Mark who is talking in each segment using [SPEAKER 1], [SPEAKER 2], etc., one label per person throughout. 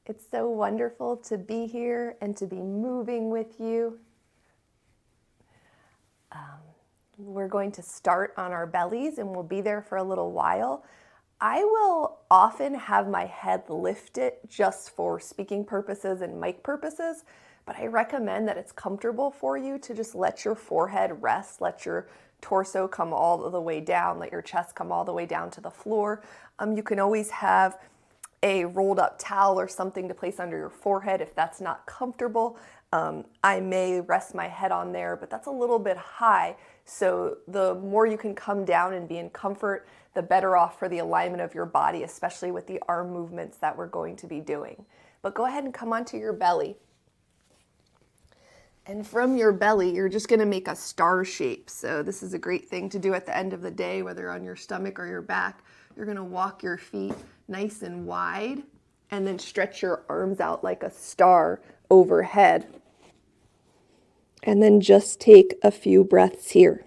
[SPEAKER 1] It's so wonderful to be here and to be moving with you. We're going to start on our bellies and we'll be there for a little while. I will often have my head lifted just for speaking purposes and mic purposes, but I recommend that it's comfortable for you to just let your forehead rest, let your torso come all the way down, let your chest come all the way down to the floor. You can always have a rolled up towel or something to place under your forehead if that's not comfortable. I may rest my head on there, but that's a little bit high. So the more you can come down and be in comfort, the better off for the alignment of your body, especially with the arm movements that we're going to be doing. But go ahead and come onto your belly. And from your belly, you're just going to make a star shape. So this is a great thing to do at the end of the day, whether on your stomach or your back. You're going to walk your feet nice and wide and then stretch your arms out like a star overhead. And then just take a few breaths here.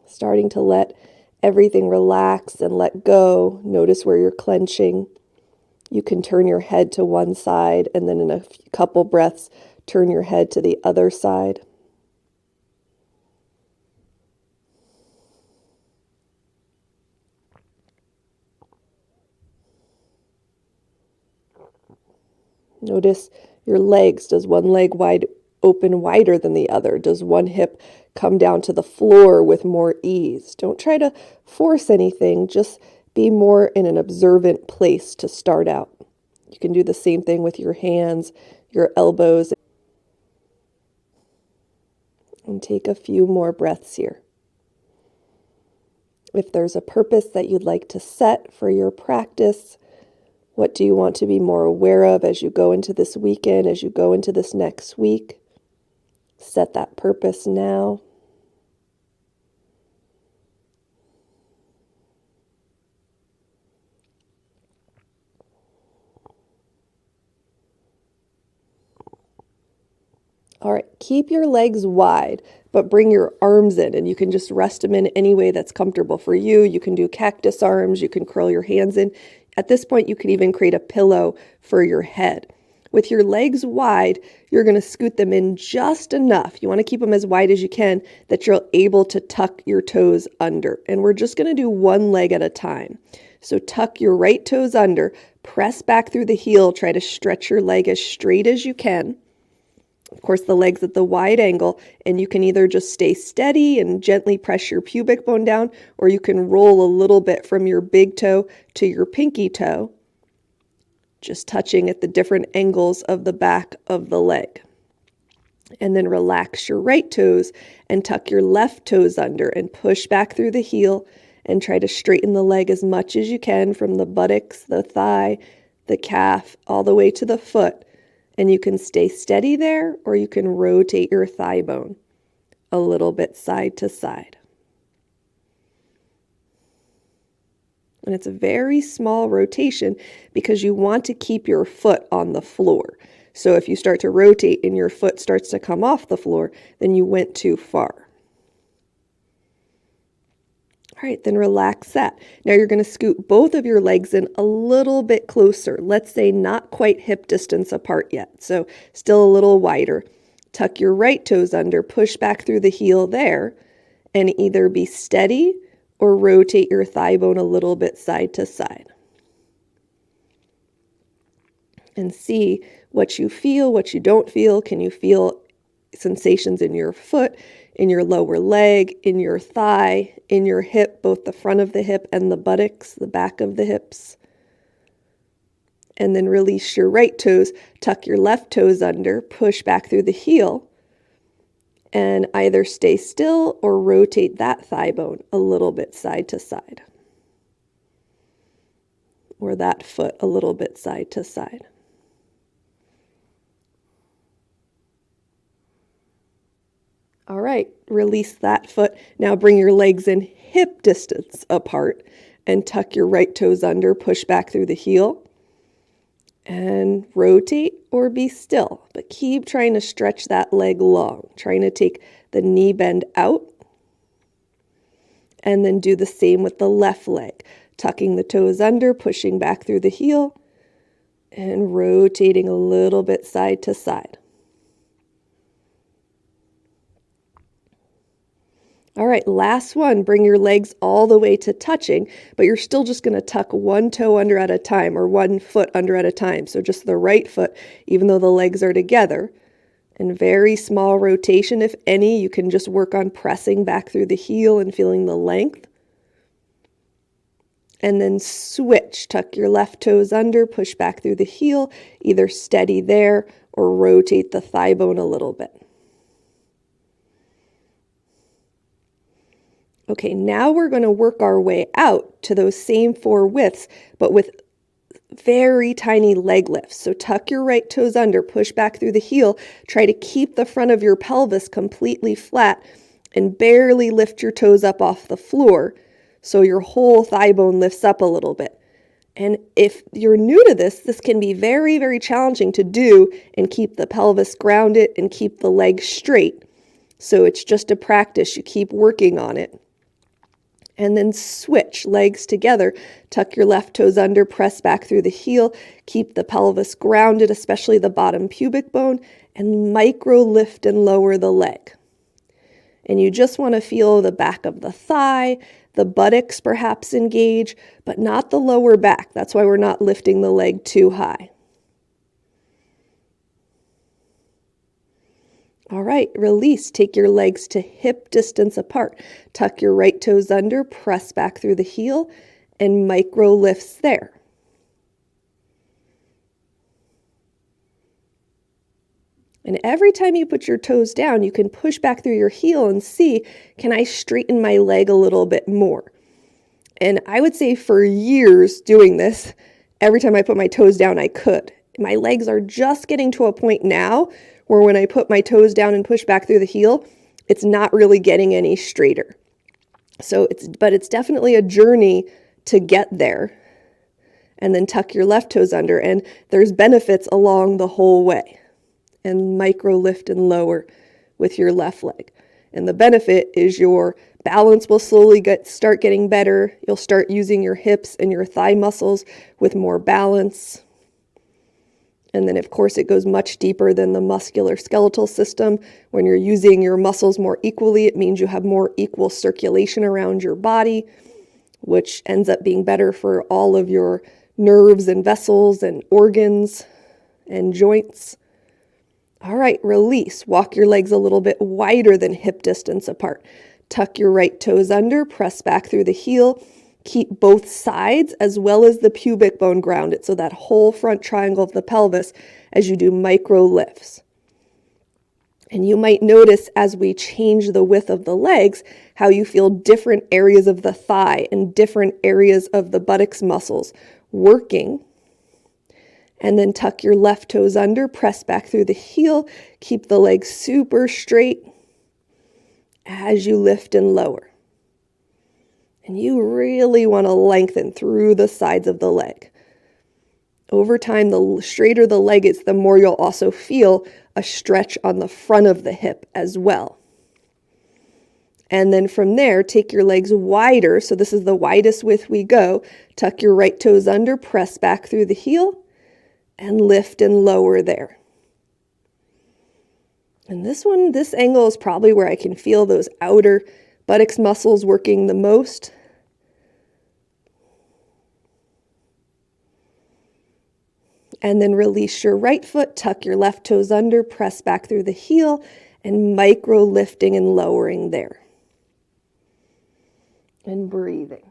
[SPEAKER 1] Starting to let everything relax and let go. Notice where you're clenching. You can turn your head to one side and then in a couple breaths, turn your head to the other side. Notice your legs. Does one leg open wider than the other? Does one hip come down to the floor with more ease? Don't try to force anything. Just be more in an observant place to start out. You can do the same thing with your hands, your elbows. And take a few more breaths here. If there's a purpose that you'd like to set for your practice, what do you want to be more aware of as you go into this weekend, as you go into this next week? Set that purpose now. All right, keep your legs wide, but bring your arms in, and you can just rest them in any way that's comfortable for you. You can do cactus arms, you can curl your hands in. At this point, you can even create a pillow for your head. With your legs wide, you're going to scoot them in just enough. You want to keep them as wide as you can that you're able to tuck your toes under. And we're just going to do one leg at a time. So tuck your right toes under, press back through the heel, try to stretch your leg as straight as you can. Of course, the leg's at the wide angle, and you can either just stay steady and gently press your pubic bone down, or you can roll a little bit from your big toe to your pinky toe, just touching at the different angles of the back of the leg. And then relax your right toes and tuck your left toes under and push back through the heel and try to straighten the leg as much as you can from the buttocks, the thigh, the calf, all the way to the foot. And you can stay steady there, or you can rotate your thigh bone a little bit side to side. And it's a very small rotation because you want to keep your foot on the floor. So if you start to rotate and your foot starts to come off the floor, then you went too far. All right, then relax that. Now you're going to scoot both of your legs in a little bit closer. Let's say not quite hip distance apart yet, so still a little wider. Tuck your right toes under, push back through the heel there, and either be steady or rotate your thigh bone a little bit side to side. And see what you feel, what you don't feel. Can you feel sensations in your foot, in your lower leg, in your thigh, in your hip, both the front of the hip and the buttocks, the back of the hips? And then release your right toes, tuck your left toes under, push back through the heel, and either stay still or rotate that thigh bone a little bit side to side, or that foot a little bit side to side. All right, release that foot. Now bring your legs in hip distance apart and tuck your right toes under, push back through the heel, and rotate or be still. But keep trying to stretch that leg long, trying to take the knee bend out And then do the same with the left leg, tucking the toes under, pushing back through the heel, and rotating a little bit side to side. All right, last one, bring your legs all the way to touching, but you're still just going to tuck one toe under at a time or one foot under at a time. So just the right foot, even though the legs are together. And very small rotation, if any. You can just work on pressing back through the heel and feeling the length. And then switch, tuck your left toes under, push back through the heel, either steady there or rotate the thigh bone a little bit. Okay, now we're going to work our way out to those same 4 widths, but with very tiny leg lifts. So tuck your right toes under, push back through the heel, try to keep the front of your pelvis completely flat and barely lift your toes up off the floor so your whole thigh bone lifts up a little bit. And if you're new to this, this can be very, very challenging to do and keep the pelvis grounded and keep the legs straight. So it's just a practice. You keep working on it. And then switch legs together. Tuck your left toes under, press back through the heel, keep the pelvis grounded, especially the bottom pubic bone, and micro lift and lower the leg. And you just want to feel the back of the thigh, the buttocks perhaps engage, but not the lower back. That's why we're not lifting the leg too high. All right, release. Take your legs to hip distance apart. Tuck your right toes under, press back through the heel, and micro lifts there. And every time you put your toes down, you can push back through your heel and see, can I straighten my leg a little bit more? And I would say for years doing this, every time I put my toes down, I could. My legs are just getting to a point now where when I put my toes down and push back through the heel, it's not really getting any straighter. But it's definitely a journey to get there. And then tuck your left toes under, and there's benefits along the whole way. And micro lift and lower with your left leg. And the benefit is your balance will slowly start getting better. You'll start using your hips and your thigh muscles with more balance. And then, of course, it goes much deeper than the muscular skeletal system. When you're using your muscles more equally, it means you have more equal circulation around your body, which ends up being better for all of your nerves and vessels and organs and joints. All right, release. Walk your legs a little bit wider than hip distance apart. Tuck your right toes under, press back through the heel. Keep both sides as well as the pubic bone grounded, so that whole front triangle of the pelvis as you do micro lifts. And you might notice as we change the width of the legs, how you feel different areas of the thigh and different areas of the buttocks muscles working. And then tuck your left toes under, press back through the heel, keep the legs super straight as you lift and lower. And you really want to lengthen through the sides of the leg. Over time, the straighter the leg is, the more you'll also feel a stretch on the front of the hip as well. And then from there, take your legs wider. So this is the widest width we go. Tuck your right toes under, press back through the heel, and lift and lower there. And this angle is probably where I can feel those outer buttocks muscles working the most. And then release your right foot, tuck your left toes under, press back through the heel, and micro lifting and lowering there. And breathing.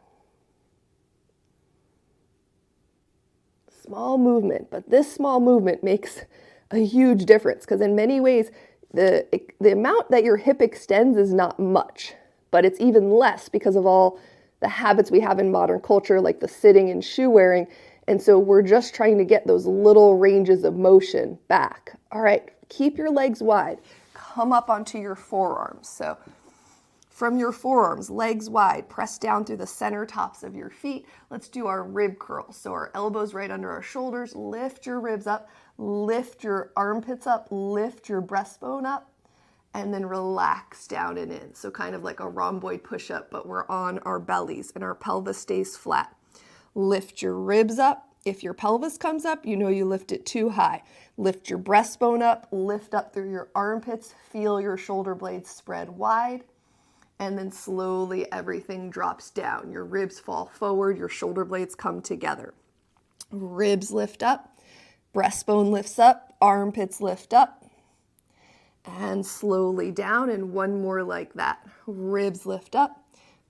[SPEAKER 1] Small movement, but this small movement makes a huge difference because in many ways, the amount that your hip extends is not much, but it's even less because of all the habits we have in modern culture, like the sitting and shoe wearing. And so we're just trying to get those little ranges of motion back. All right, keep your legs wide. Come up onto your forearms. So from your forearms, legs wide, press down through the center tops of your feet. Let's do our rib curls. So our elbows right under our shoulders. Lift your ribs up, lift your armpits up, lift your breastbone up, and then relax down and in. So kind of like a rhomboid push-up, but we're on our bellies and our pelvis stays flat. Lift your ribs up. If your pelvis comes up, you know you lift it too high. Lift your breastbone up, lift up through your armpits, feel your shoulder blades spread wide, and then slowly everything drops down. Your ribs fall forward, your shoulder blades come together. Ribs lift up, breastbone lifts up, armpits lift up, and slowly down, and one more like that. Ribs lift up,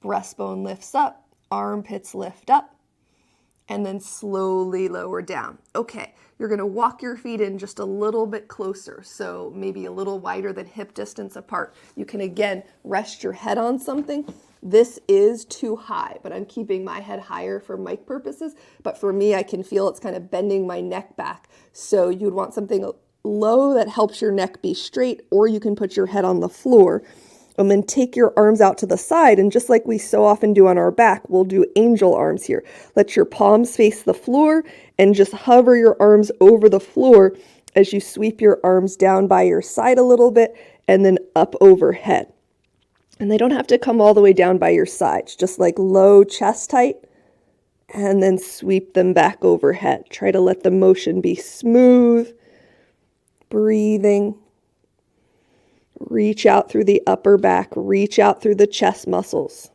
[SPEAKER 1] breastbone lifts up, armpits lift up, and then slowly lower down. Okay, you're gonna walk your feet in just a little bit closer, so maybe a little wider than hip distance apart. You can again rest your head on something. This is too high, but I'm keeping my head higher for mic purposes, but for me, I can feel it's kind of bending my neck back. So you'd want something low that helps your neck be straight, or you can put your head on the floor. And then take your arms out to the side, and just like we so often do on our back, we'll do angel arms here. Let your palms face the floor and just hover your arms over the floor as you sweep your arms down by your side a little bit and then up overhead. And they don't have to come all the way down by your sides, just like low chest height, and then sweep them back overhead. Try to let the motion be smooth, breathing. Reach out through the upper back, reach out through the chest muscles.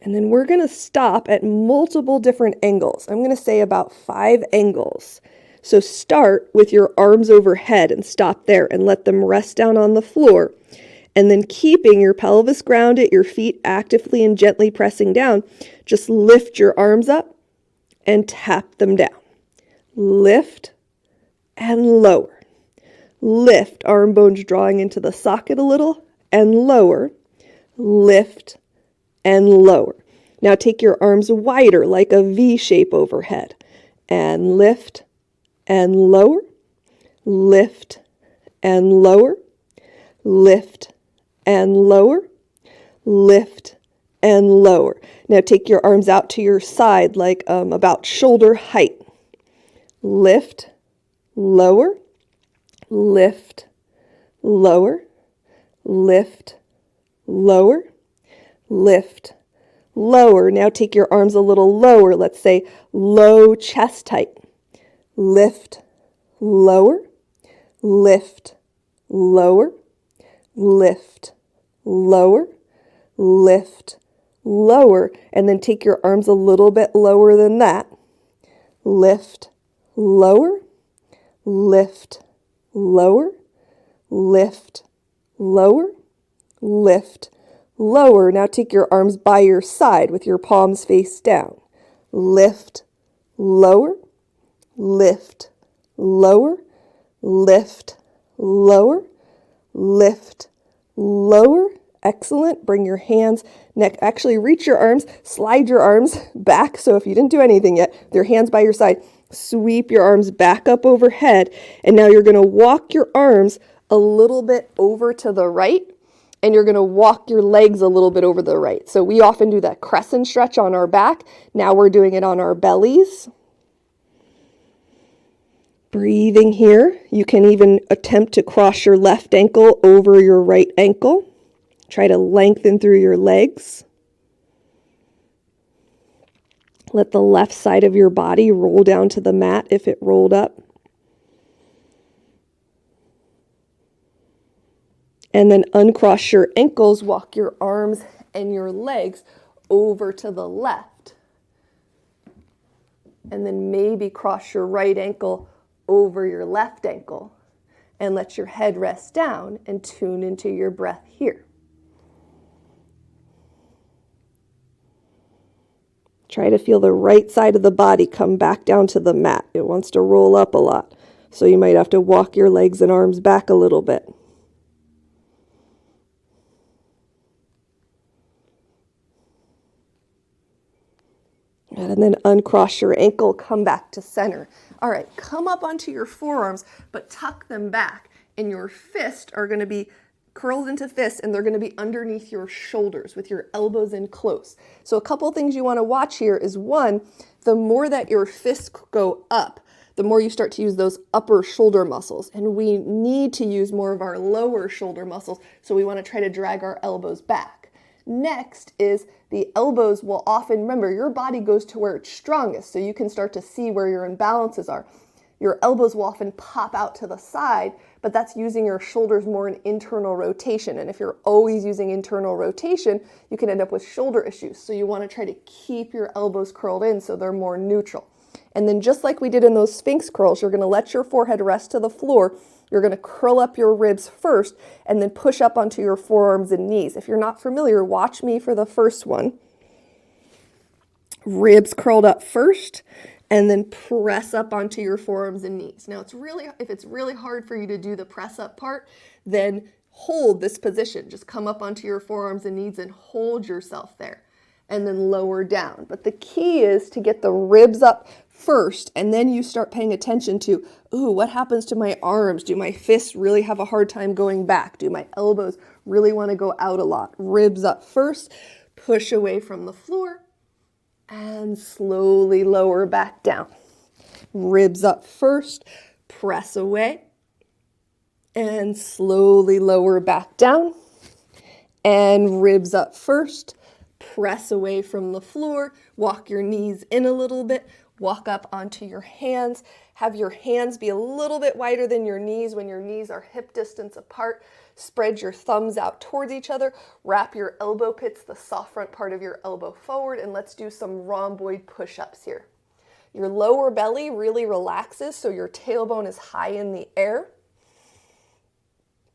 [SPEAKER 1] And then we're going to stop at multiple different angles. I'm going to say about 5 angles. So start with your arms overhead and stop there and let them rest down on the floor. And then keeping your pelvis grounded, your feet actively and gently pressing down, just lift your arms up and tap them down. Lift and lower. Lift, arm bones drawing into the socket a little, and lower. Lift and lower. Now take your arms wider like a V shape overhead, and lift and lower. Lift and lower. Lift and lower. Lift and lower. Now take your arms out to your side like about shoulder height. Lift, lower, lift, lower, lift, lower, lift, lower. Now take your arms a little lower. Let's say low chest height. Lift, lower, lift, lower, lift, lower, lift, lower. And then take your arms a little bit lower than that. Lift, lower, lift, lower, lift, lower, lift, lower. Now take your arms by your side with your palms face down. Lift, lower, lift, lower, lift, lower, lift, lower. Excellent. Bring your hands, neck, actually reach your arms, slide your arms back. So if you didn't do anything yet, your hands by your side, sweep your arms back up overhead. And now you're going to walk your arms a little bit over to the right, and you're going to walk your legs a little bit over the right. So we often do that crescent stretch on our back. Now we're doing it on our bellies. Breathing here. You can even attempt to cross your left ankle over your right ankle. Try to lengthen through your legs. Let the left side of your body roll down to the mat if it rolled up. And then uncross your ankles, walk your arms and your legs over to the left. And then maybe cross your right ankle over your left ankle. And let your head rest down and tune into your breath here. Try to feel the right side of the body come back down to the mat. It wants to roll up a lot. So you might have to walk your legs and arms back a little bit. And then uncross your ankle, come back to center. All right, come up onto your forearms, but tuck them back. And your fists are going to be curled into fists, and they're going to be underneath your shoulders with your elbows in close. So a couple things you want to watch here is, one, the more that your fists go up, the more you start to use those upper shoulder muscles. And we need to use more of our lower shoulder muscles, so we want to try to drag our elbows back. Next is the elbows will often, remember, your body goes to where it's strongest, so you can start to see where your imbalances are. Your elbows will often pop out to the side, but that's using your shoulders more in internal rotation. And if you're always using internal rotation, you can end up with shoulder issues. So you want to try to keep your elbows curled in so they're more neutral. And then just like we did in those Sphinx curls, you're going to let your forehead rest to the floor. You're going to curl up your ribs first and then push up onto your forearms and knees. If you're not familiar, watch me for the first one. Ribs curled up first, and then press up onto your forearms and knees. Now, if it's really hard for you to do the press up part, then hold this position. Just come up onto your forearms and knees and hold yourself there, and then lower down. But the key is to get the ribs up first, and then you start paying attention to, ooh, what happens to my arms? Do my fists really have a hard time going back? Do my elbows really want to go out a lot? Ribs up first, push away from the floor, and slowly lower back down. Ribs up first, press away, and slowly lower back down. And ribs up first, press away from the floor, walk your knees in a little bit, walk up onto your hands. Have your hands be a little bit wider than your knees when your knees are hip distance apart. Spread your thumbs out towards each other. Wrap your elbow pits, the soft front part of your elbow forward, and let's do some rhomboid push-ups here. Your lower belly really relaxes, so your tailbone is high in the air.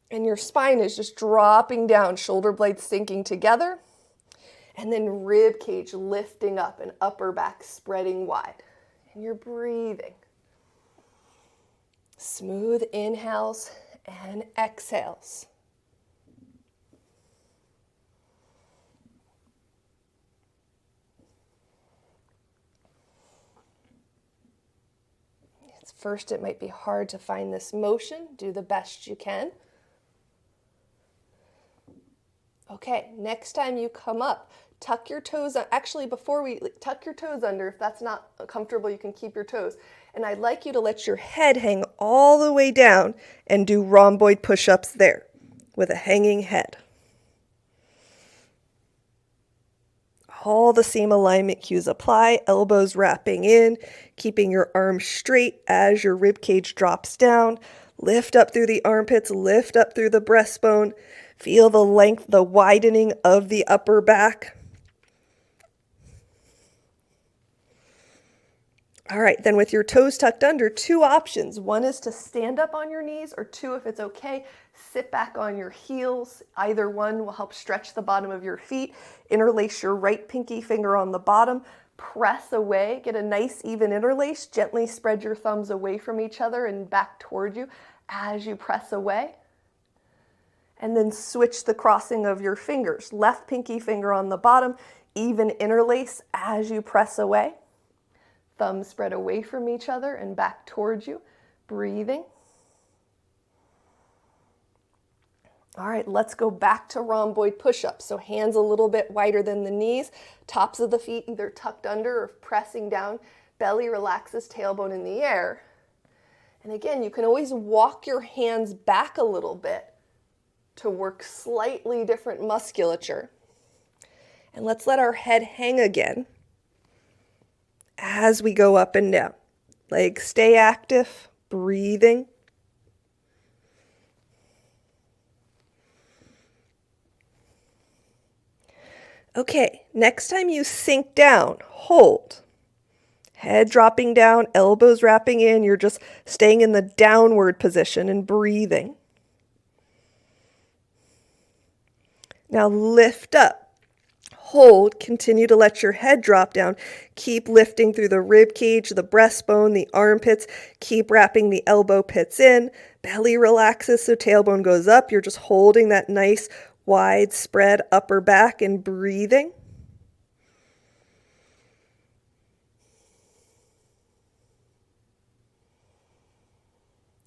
[SPEAKER 1] And your spine is just dropping down, shoulder blades sinking together. And then rib cage lifting up and upper back spreading wide. And you're breathing. Smooth inhales and exhales. First, it might be hard to find this motion. Do the best you can. Okay, next time you come up, tuck your toes. Actually, before we tuck your toes under, if that's not comfortable, you can keep your toes. And I'd like you to let your head hang all the way down and do rhomboid push-ups there with a hanging head. All the same alignment cues apply, elbows wrapping in, keeping your arms straight as your rib cage drops down. Lift up through the armpits, lift up through the breastbone. Feel the length, the widening of the upper back. All right, then with your toes tucked under, two options. One is to stand up on your knees, or two, if it's okay, sit back on your heels. Either one will help stretch the bottom of your feet. Interlace your right pinky finger on the bottom. Press away. Get a nice even interlace. Gently spread your thumbs away from each other and back toward you as you press away. And then switch the crossing of your fingers. Left pinky finger on the bottom. Even interlace as you press away. Thumbs spread away from each other and back towards you. Breathing. All right, let's go back to rhomboid push-ups. So hands a little bit wider than the knees, tops of the feet either tucked under or pressing down, belly relaxes, tailbone in the air. And again, you can always walk your hands back a little bit to work slightly different musculature. And let's let our head hang again as we go up and down. Legs stay active, breathing. Okay, next time you sink down, hold. Head dropping down, elbows wrapping in. You're just staying in the downward position and breathing. Now lift up. Hold, continue to let your head drop down. Keep lifting through the rib cage, the breastbone, the armpits. Keep wrapping the elbow pits in. Belly relaxes so tailbone goes up. You're just holding that nice wide spread upper back and breathing.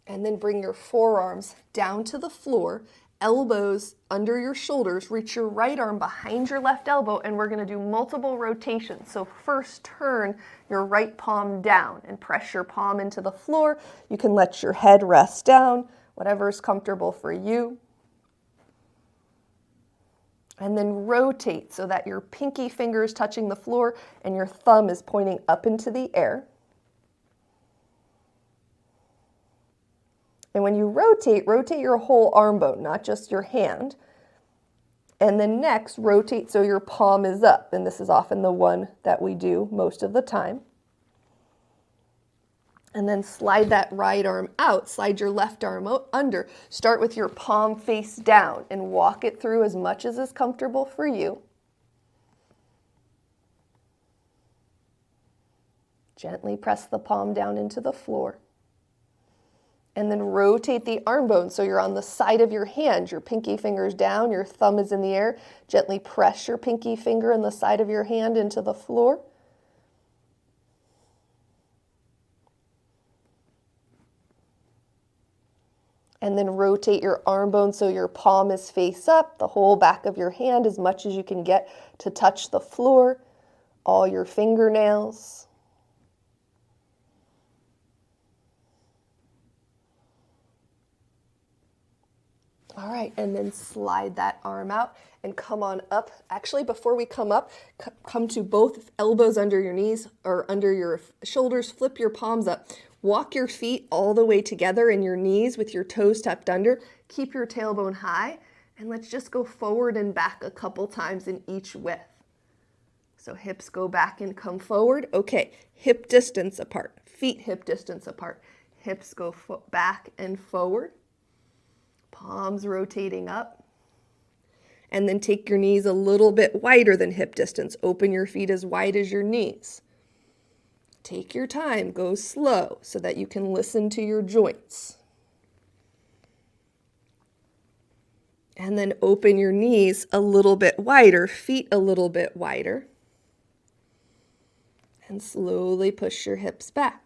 [SPEAKER 1] And then bring your forearms down to the floor, elbows under your shoulders, reach your right arm behind your left elbow, and we're gonna do multiple rotations. So first turn your right palm down and press your palm into the floor. You can let your head rest down, whatever is comfortable for you. And then rotate so that your pinky finger is touching the floor and your thumb is pointing up into the air. And when you rotate your whole arm bone, not just your hand. And then next, rotate so your palm is up. And this is often the one that we do most of the time. And then slide that right arm out, slide your left arm under. Start with your palm face down and walk it through as much as is comfortable for you. Gently press the palm down into the floor. And then rotate the arm bone so you're on the side of your hand. Your pinky finger's down, your thumb is in the air. Gently press your pinky finger and the side of your hand into the floor. And then rotate your arm bone so your palm is face up, the whole back of your hand as much as you can get to touch the floor, all your fingernails. All right, and then slide that arm out and come on up. Actually, before we come up, come to both elbows under your knees or under your shoulders, flip your palms up. Walk your feet all the way together in your knees with your toes tucked under. Keep your tailbone high, and let's just go forward and back a couple times in each width. So hips go back and come forward. Okay, hip distance apart, feet hip distance apart. Hips go back and forward. Palms rotating up. And then take your knees a little bit wider than hip distance. Open your feet as wide as your knees. Take your time, go slow so that you can listen to your joints. And then open your knees a little bit wider, feet a little bit wider. And slowly push your hips back.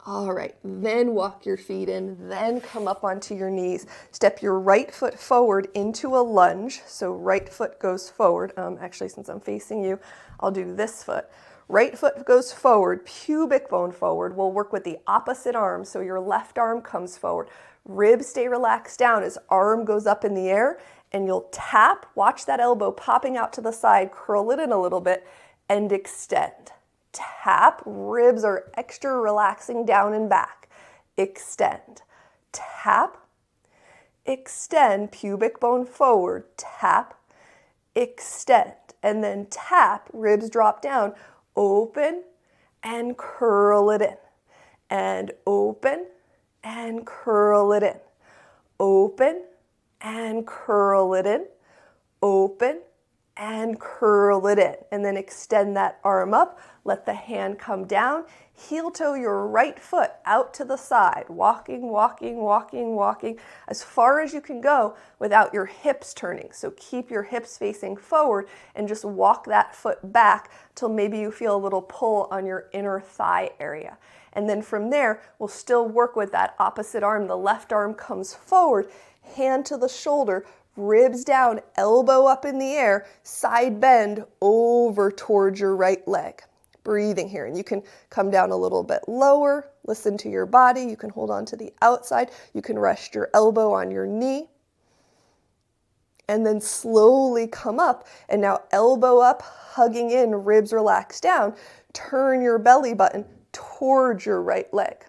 [SPEAKER 1] All right, then walk your feet in, then come up onto your knees. Step your right foot forward into a lunge. So right foot goes forward. Actually, since I'm facing you, I'll do this foot. Right foot goes forward, pubic bone forward. We'll work with the opposite arm. So your left arm comes forward. Ribs stay relaxed down as arm goes up in the air, and you'll tap. Watch that elbow popping out to the side, curl it in a little bit, and extend. Tap, ribs are extra relaxing down and back. Extend. Tap, extend, pubic bone forward. Tap, extend. And then tap, ribs drop down. Open and curl it in. And open and curl it in. Open and curl it in. Open and curl it in. And then extend that arm up. Let the hand come down. Heel toe your right foot out to the side. Walking, walking, walking, walking as far as you can go without your hips turning. So keep your hips facing forward and just walk that foot back till maybe you feel a little pull on your inner thigh area. And then from there, we'll still work with that opposite arm. The left arm comes forward, hand to the shoulder, ribs down, elbow up in the air, side bend over towards your right leg. Breathing here, and you can come down a little bit lower, listen to your body. You can hold on to the outside. You can rest your elbow on your knee. And then slowly come up, and now elbow up, hugging in, ribs relaxed down. Turn your belly button towards your right leg.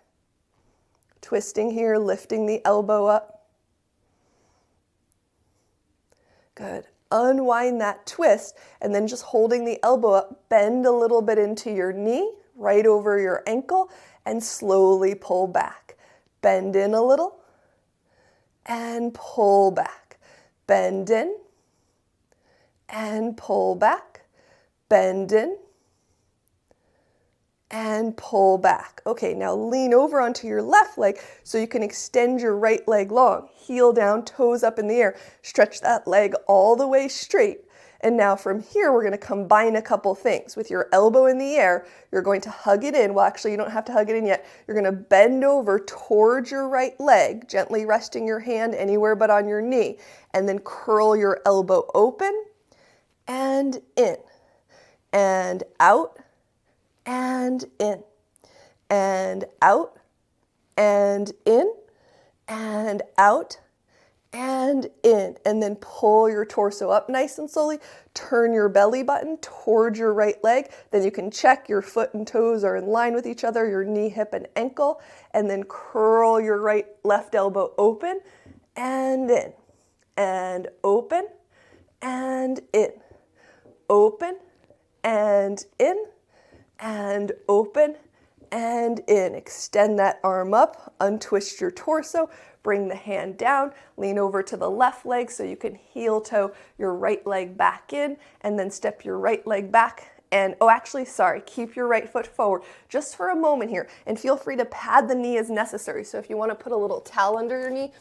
[SPEAKER 1] Twisting here, lifting the elbow up. Good. Unwind that twist, and then just holding the elbow up, bend a little bit into your knee, right over your ankle, and slowly pull back. Bend in a little, and pull back. Bend in, and pull back. Bend in, and pull back. Okay, now lean over onto your left leg so you can extend your right leg long. Heel down, toes up in the air. Stretch that leg all the way straight And now from here, we're going to combine a couple things. With your elbow in the air, you're going to hug it in. Well, actually, you don't have to hug it in yet. You're going to bend over towards your right leg, gently resting your hand anywhere but on your knee, and then curl your elbow open and in, and out, and in, and out, and in, and out, and in, and then pull your torso up nice and slowly. Turn your belly button towards your right leg. Then you can check your foot and toes are in line with each other, your knee, hip, and ankle, and then curl your left elbow open and in, and open, and in, open, and in, and open, and in. Extend that arm up, untwist your torso, bring the hand down, lean over to the left leg so you can heel toe your right leg back in, and then step your right leg back. And, oh, actually, sorry, keep your right foot forward just for a moment here, and feel free to pad the knee as necessary. So if you want to put a little towel under your knee,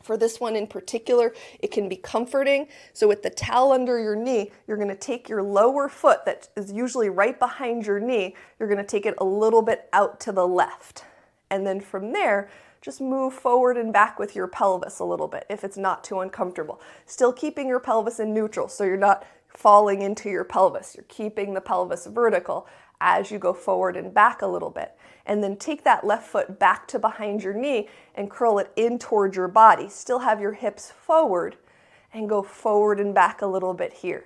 [SPEAKER 1] for this one in particular, it can be comforting. So with the towel under your knee, you're going to take your lower foot that is usually right behind your knee, you're going to take it a little bit out to the left. And then from there, just move forward and back with your pelvis a little bit if it's not too uncomfortable. Still keeping your pelvis in neutral so you're not falling into your pelvis. You're keeping the pelvis vertical as you go forward and back a little bit. And then take that left foot back to behind your knee and curl it in towards your body. Still have your hips forward and go forward and back a little bit here.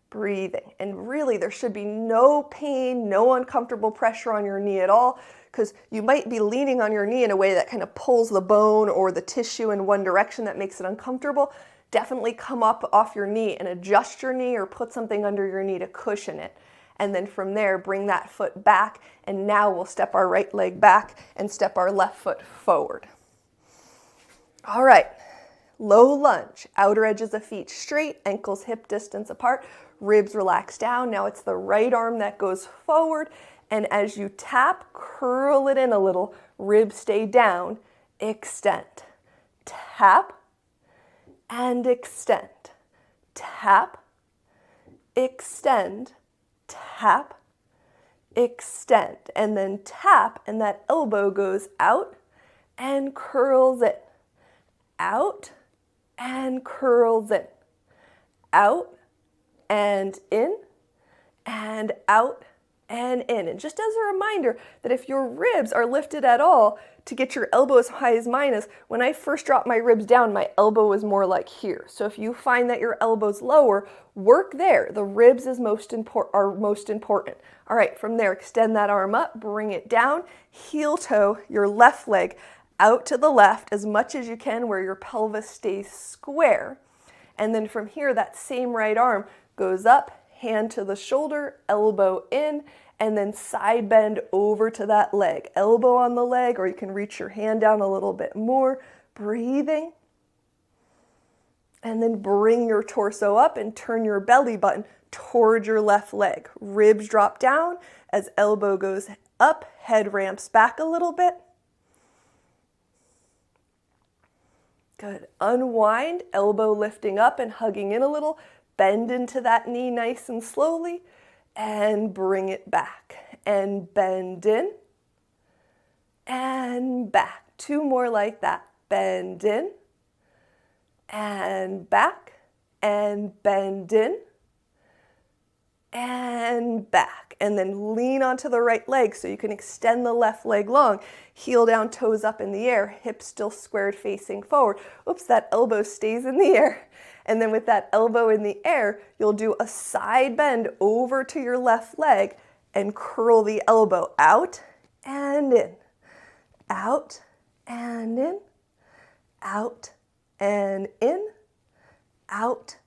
[SPEAKER 1] Breathing. And really, there should be no pain, no uncomfortable pressure on your knee at all, because you might be leaning on your knee in a way that kind of pulls the bone or the tissue in one direction that makes it uncomfortable. Definitely come up off your knee and adjust your knee or put something under your knee to cushion it. And then from there, bring that foot back, and now we'll step our right leg back and step our left foot forward. All right, low lunge, outer edges of feet straight, ankles hip distance apart, ribs relax down. Now it's the right arm that goes forward, and as you tap, curl it in a little, ribs stay down, extend, tap, and extend, tap, extend, tap, extend, and then tap, and that elbow goes out and curls in, out and curls in, out and in, and out and in. And just as a reminder that if your ribs are lifted at all, to get your elbow as high as mine is, when I first dropped my ribs down, my elbow was more like here. So if you find that your elbow's lower, work there. The ribs are most important. All right, from there, extend that arm up, bring it down, heel toe your left leg out to the left as much as you can where your pelvis stays square. And then from here, that same right arm goes up, hand to the shoulder, elbow in, and then side bend over to that leg. Elbow on the leg, or you can reach your hand down a little bit more. Breathing. And then bring your torso up and turn your belly button towards your left leg. Ribs drop down as elbow goes up, head ramps back a little bit. Good. Unwind, elbow lifting up and hugging in a little. Bend into that knee nice and slowly. And bring it back, and bend in, and back. Two more like that. Bend in, and back, and bend in, and back. And then lean onto the right leg so you can extend the left leg long. Heel down, toes up in the air, hips still squared facing forward. Oops, that elbow stays in the air. And then with that elbow in the air, you'll do a side bend over to your left leg and curl the elbow out and in, out and in, out and in, out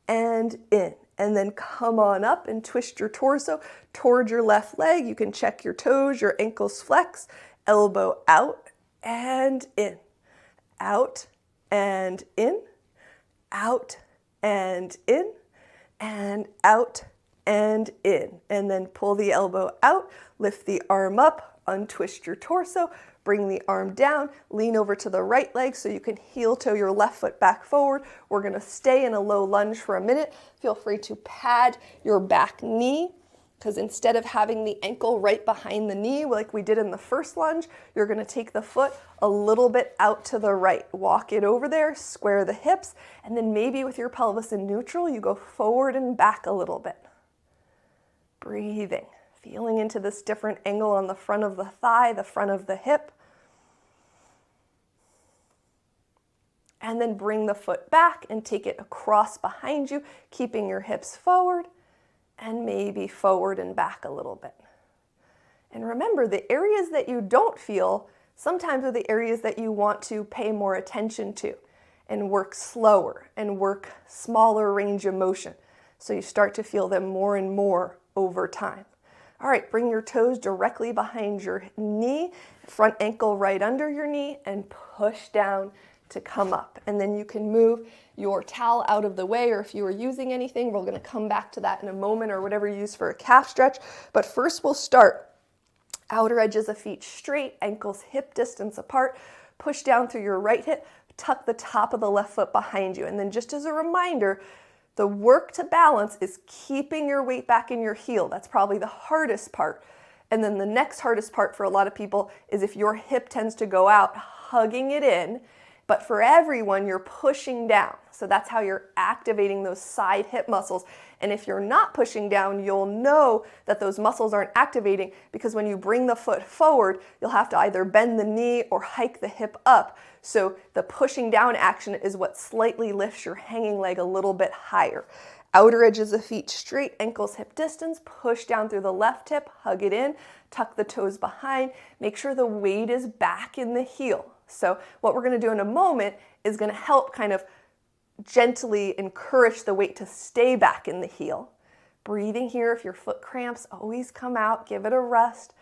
[SPEAKER 1] and in. And then come on up and twist your torso towards your left leg. You can check your toes, your ankles flex, elbow out and in, out and in, out and in, and out and in. And then pull the elbow out, lift the arm up, untwist your torso, Bring the arm down, lean over to the right leg so you can heel toe your left foot back forward. We're going to stay in a low lunge for a minute. Feel free to pad your back knee, because instead of having the ankle right behind the knee like we did in the first lunge, you're going to take the foot a little bit out to the right. Walk it over there, square the hips, and then maybe with your pelvis in neutral, you go forward and back a little bit. Breathing, feeling into this different angle on the front of the thigh, the front of the hip. And then bring the foot back and take it across behind you, keeping your hips forward. And maybe forward and back a little bit. And remember, the areas that you don't feel sometimes are the areas that you want to pay more attention to and work slower and work smaller range of motion. So you start to feel them more and more over time. All right, bring your toes directly behind your knee, front ankle right under your knee, and push down to come up. And then you can move your towel out of the way, or if you are using anything, we're going to come back to that in a moment, or whatever you use for a calf stretch. But first we'll start outer edges of feet straight, ankles hip distance apart, push down through your right hip, tuck the top of the left foot behind you. And then just as a reminder, the work to balance is keeping your weight back in your heel. That's probably the hardest part. And then the next hardest part for a lot of people is if your hip tends to go out, hugging it in. But for everyone, you're pushing down. So that's how you're activating those side hip muscles. And if you're not pushing down, you'll know that those muscles aren't activating, because when you bring the foot forward, you'll have to either bend the knee or hike the hip up. So the pushing down action is what slightly lifts your hanging leg a little bit higher. Outer edges of feet straight, ankles hip distance, push down through the left hip, hug it in, tuck the toes behind, make sure the weight is back in the heel. So what we're going to do in a moment is going to help kind of gently encourage the weight to stay back in the heel. Breathing here. If your foot cramps, always come out, give it a rest.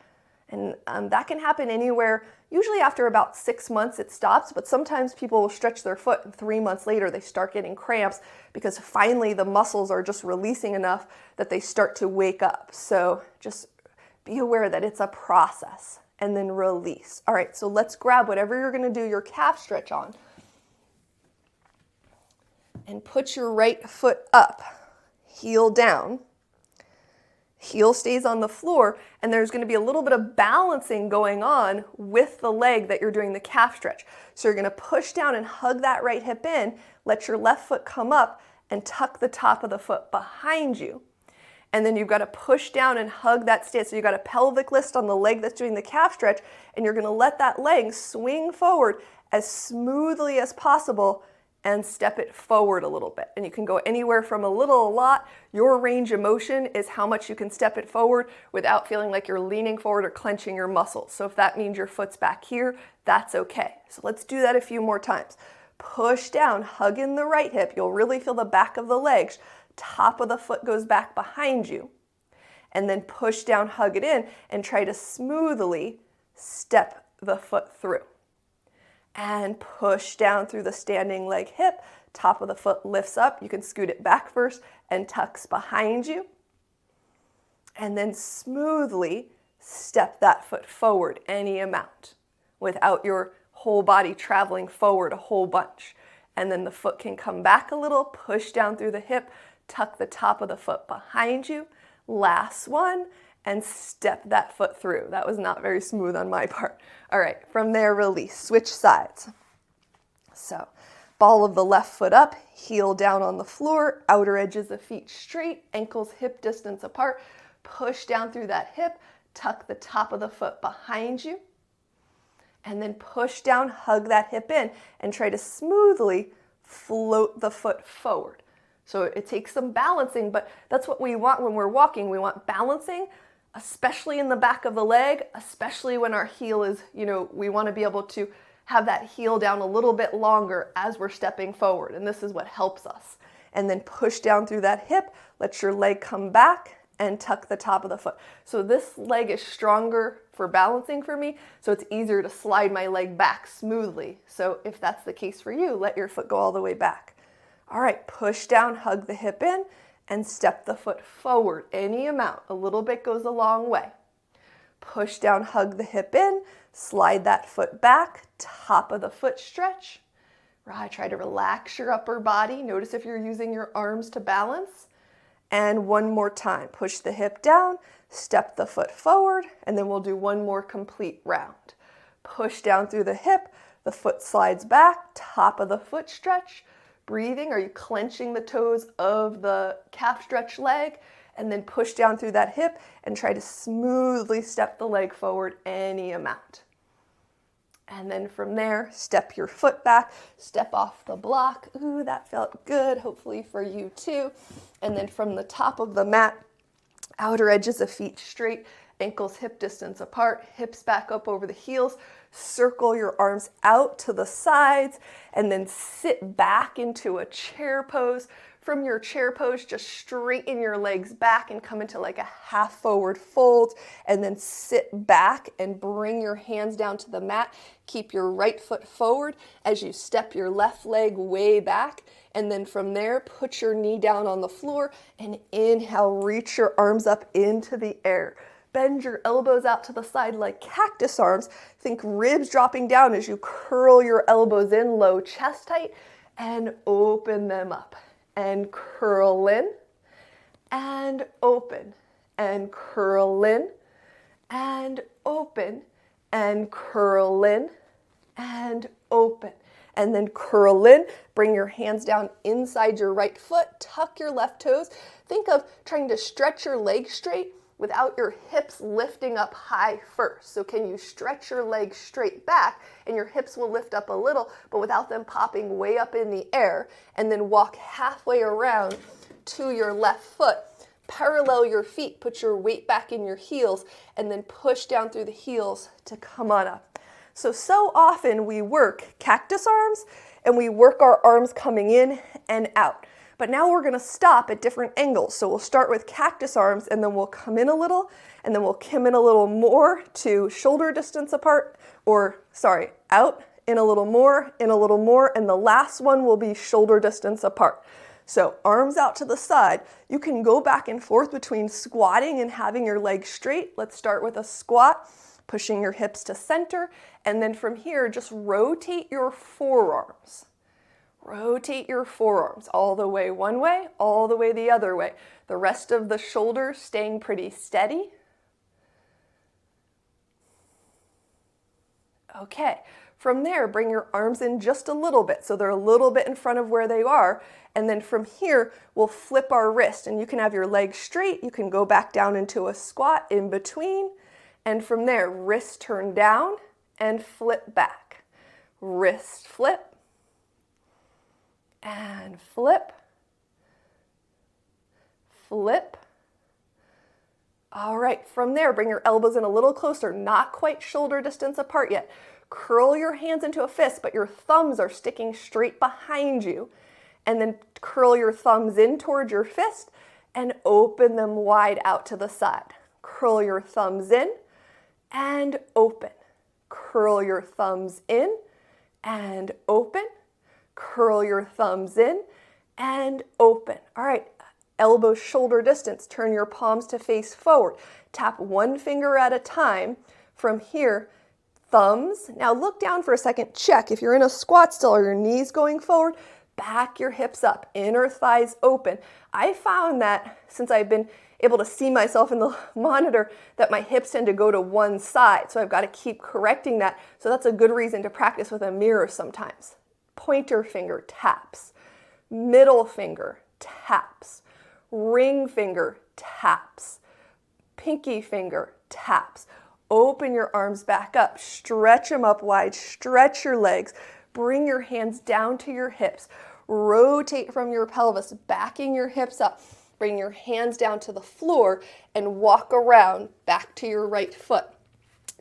[SPEAKER 1] And that can happen anywhere. Usually after about 6 months it stops, but sometimes people will stretch their foot and 3 months later they start getting cramps because finally the muscles are just releasing enough that they start to wake up. So just be aware that it's a process. And then release. All right, so let's grab whatever you're going to do your calf stretch on. And put your right foot up, heel down. Heel stays on the floor, and there's going to be a little bit of balancing going on with the leg that you're doing the calf stretch. So you're going to push down and hug that right hip in, let your left foot come up, and tuck the top of the foot behind you. And then you've got to push down and hug that stance. So you've got a pelvic lift on the leg that's doing the calf stretch, and you're going to let that leg swing forward as smoothly as possible and step it forward a little bit. And you can go anywhere from a little, a lot. Your range of motion is how much you can step it forward without feeling like you're leaning forward or clenching your muscles. So if that means your foot's back here, that's okay. So let's do that a few more times. Push down, hug in the right hip. You'll really feel the back of the legs. Top of the foot goes back behind you, and then push down, hug it in, and try to smoothly step the foot through. And push down through the standing leg hip, top of the foot lifts up. You can scoot it back first and tucks behind you. And then smoothly step that foot forward any amount without your whole body traveling forward a whole bunch. And then the foot can come back a little, push down through the hip, tuck the top of the foot behind you. Last one, and step that foot through. That was not very smooth on my part. All right, from there, release. Switch sides. So, ball of the left foot up, heel down on the floor, outer edges of feet straight, ankles hip distance apart. Push down through that hip, tuck the top of the foot behind you. And then push down, hug that hip in, and try to smoothly float the foot forward. So it takes some balancing, but that's what we want when we're walking. We want balancing, especially in the back of the leg, especially when our heel is, we want to be able to have that heel down a little bit longer as we're stepping forward. And this is what helps us. And then push down through that hip, let your leg come back, and tuck the top of the foot. So this leg is stronger for balancing for me, so it's easier to slide my leg back smoothly. So if that's the case for you, let your foot go all the way back. All right, push down, hug the hip in, and step the foot forward any amount. A little bit goes a long way. Push down, hug the hip in, Slide that foot back, top of the foot stretch. Right, try to relax your upper body. Notice if you're using your arms to balance. And one more time, push the hip down, step the foot forward, and then we'll do one more complete round. Push down through the hip, the foot slides back, top of the foot stretch. Breathing, are you clenching the toes of the calf stretch leg? And then push down through that hip and try to smoothly step the leg forward any amount. And then from there, step your foot back, step off the block. Ooh, that felt good, hopefully for you too. And then from the top of the mat, outer edges of feet straight, ankles hip distance apart, hips back up over the heels. Circle your arms out to the sides and then sit back into a chair pose. From your chair pose, just straighten your legs back and come into like a half forward fold, and then sit back and bring your hands down to the mat. Keep your right foot forward as you step your left leg way back. And then from there, put your knee down on the floor and inhale, reach your arms up into the air. Bend your elbows out to the side like cactus arms. Think ribs dropping down as you curl your elbows in, low chest height, and open them up. And curl in, and open, and curl in, and open, and curl in, and open. And then curl in, bring your hands down inside your right foot, tuck your left toes. Think of trying to stretch your legs straight without your hips lifting up high first. So can you stretch your legs straight back and your hips will lift up a little, but without them popping way up in the air, and then walk halfway around to your left foot. Parallel your feet, put your weight back in your heels, and then push down through the heels to come on up. So often we work cactus arms and we work our arms coming in and out. But now we're going to stop at different angles. So we'll start with cactus arms and then we'll come in a little and then we'll come in a little more to shoulder distance apart, out, in a little more, and the last one will be shoulder distance apart. So arms out to the side. You can go back and forth between squatting and having your legs straight. Let's start with a squat, pushing your hips to center, and then from here, just rotate your forearms. Rotate your forearms all the way one way, all the way the other way. The rest of the shoulders staying pretty steady. Okay, from there, bring your arms in just a little bit, so they're a little bit in front of where they are, and then from here, we'll flip our wrist, and you can have your legs straight, you can go back down into a squat in between, and from there, wrist turn down and flip back. Wrist flip, and flip, flip. All right, from there, bring your elbows in a little closer, not quite shoulder distance apart yet. Curl your hands into a fist, but your thumbs are sticking straight behind you. And then curl your thumbs in towards your fist and open them wide out to the side. Curl your thumbs in and open. Curl your thumbs in and open. Curl your thumbs in and open. All right, elbows shoulder distance. Turn your palms to face forward. Tap one finger at a time. From here, thumbs. Now look down for a second. Check if you're in a squat still. Are your knees going forward? Back your hips up. Inner thighs open. I found that since I've been able to see myself in the monitor that my hips tend to go to one side. So I've got to keep correcting that. So that's a good reason to practice with a mirror sometimes. Pointer finger taps, middle finger taps, ring finger taps, pinky finger taps. Open your arms back up, stretch them up wide, stretch your legs, bring your hands down to your hips, rotate from your pelvis, backing your hips up, bring your hands down to the floor and walk around back to your right foot.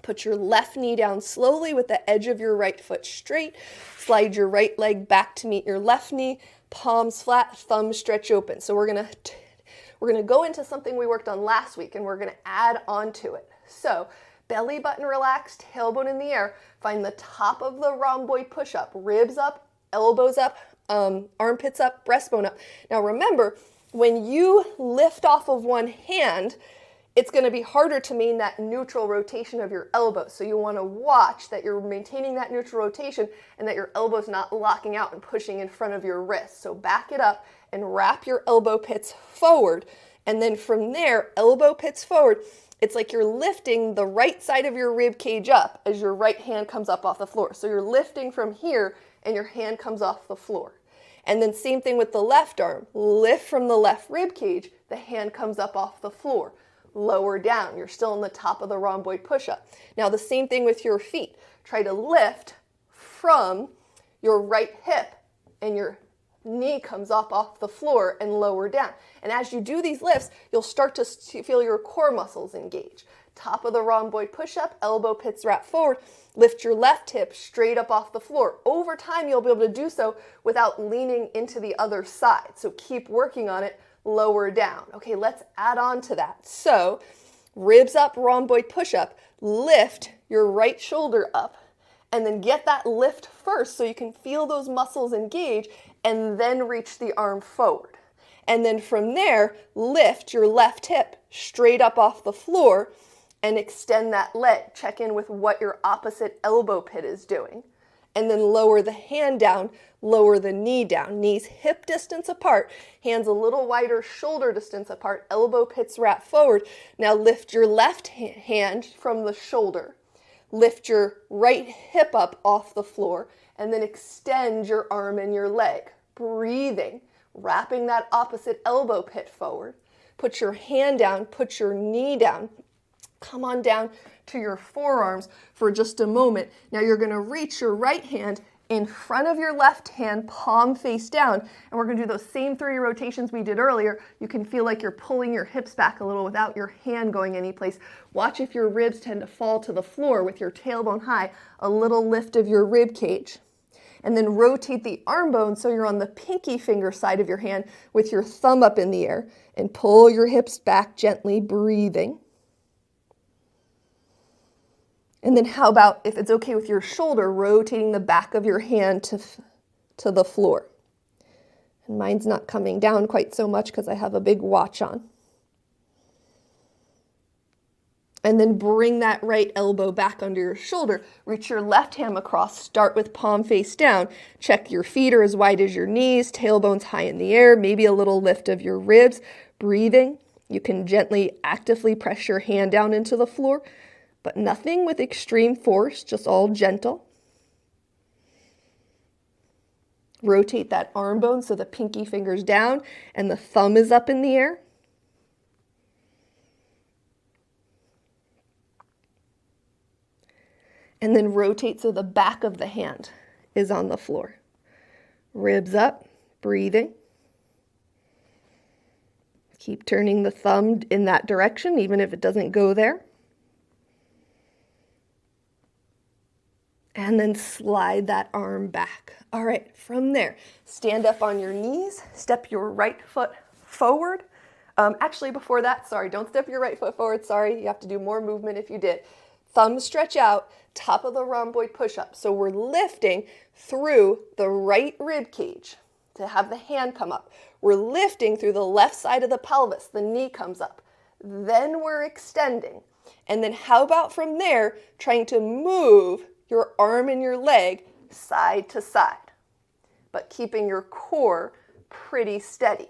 [SPEAKER 1] Put your left knee down slowly with the edge of your right foot straight. Slide your right leg back to meet your left knee. Palms flat, thumbs stretch open. So we're gonna go into something we worked on last week and we're gonna add on to it. So belly button relaxed, tailbone in the air. Find the top of the rhomboid push-up. Ribs up, elbows up, armpits up, breastbone up. Now remember, when you lift off of one hand, it's going to be harder to maintain that neutral rotation of your elbow. So you want to watch that you're maintaining that neutral rotation and that your elbow's not locking out and pushing in front of your wrist. So back it up and wrap your elbow pits forward. And then from there, elbow pits forward. It's like you're lifting the right side of your rib cage up as your right hand comes up off the floor. So you're lifting from here and your hand comes off the floor. And then same thing with the left arm. Lift from the left rib cage, the hand comes up off the floor. Lower down, you're still in the top of the rhomboid push-up. Now the same thing with your feet. Try to lift from your right hip and your knee comes up off the floor and lower down. And as you do these lifts, you'll start to feel your core muscles engage. Top of the rhomboid push-up, elbow pits wrap forward, lift your left hip straight up off the floor. Over time, you'll be able to do so without leaning into the other side. So keep working on it. Lower down. Okay, let's add on to that. So ribs up, rhomboid push-up, lift your right shoulder up, and then get that lift first so you can feel those muscles engage, and then reach the arm forward. And then from there, lift your left hip straight up off the floor and extend that leg. Check in with what your opposite elbow pit is doing. And then lower the hand down, lower the knee down. Knees hip distance apart, hands a little wider shoulder distance apart, elbow pits wrap forward. Now lift your left hand from the shoulder. Lift your right hip up off the floor and then extend your arm and your leg. Breathing, wrapping that opposite elbow pit forward. Put your hand down, put your knee down. Come on down to your forearms for just a moment. Now you're going to reach your right hand in front of your left hand, palm face down, and we're going to do those same 3 rotations we did earlier. You can feel like you're pulling your hips back a little without your hand going anyplace. Watch if your ribs tend to fall to the floor with your tailbone high, a little lift of your rib cage. And then rotate the arm bone so you're on the pinky finger side of your hand with your thumb up in the air, and pull your hips back gently, breathing. And then how about, if it's okay with your shoulder, rotating the back of your hand to the floor. And mine's not coming down quite so much because I have a big watch on. And then bring that right elbow back under your shoulder. Reach your left hand across. Start with palm face down. Check your feet are as wide as your knees, tailbone's high in the air, maybe a little lift of your ribs. Breathing. You can gently, actively press your hand down into the floor, but nothing with extreme force, just all gentle. Rotate that arm bone so the pinky finger's down and the thumb is up in the air. And then rotate so the back of the hand is on the floor. Ribs up, breathing. Keep turning the thumb in that direction, even if it doesn't go there. And then slide that arm back. All right, from there, stand up on your knees, step your right foot forward. Actually, before that, sorry, don't step your right foot forward. Sorry, you have to do more movement if you did. Thumb stretch out, top of the rhomboid push-up. So we're lifting through the right rib cage to have the hand come up. We're lifting through the left side of the pelvis. The knee comes up. Then we're extending. And then how about from there, trying to move your arm and your leg side to side, but keeping your core pretty steady.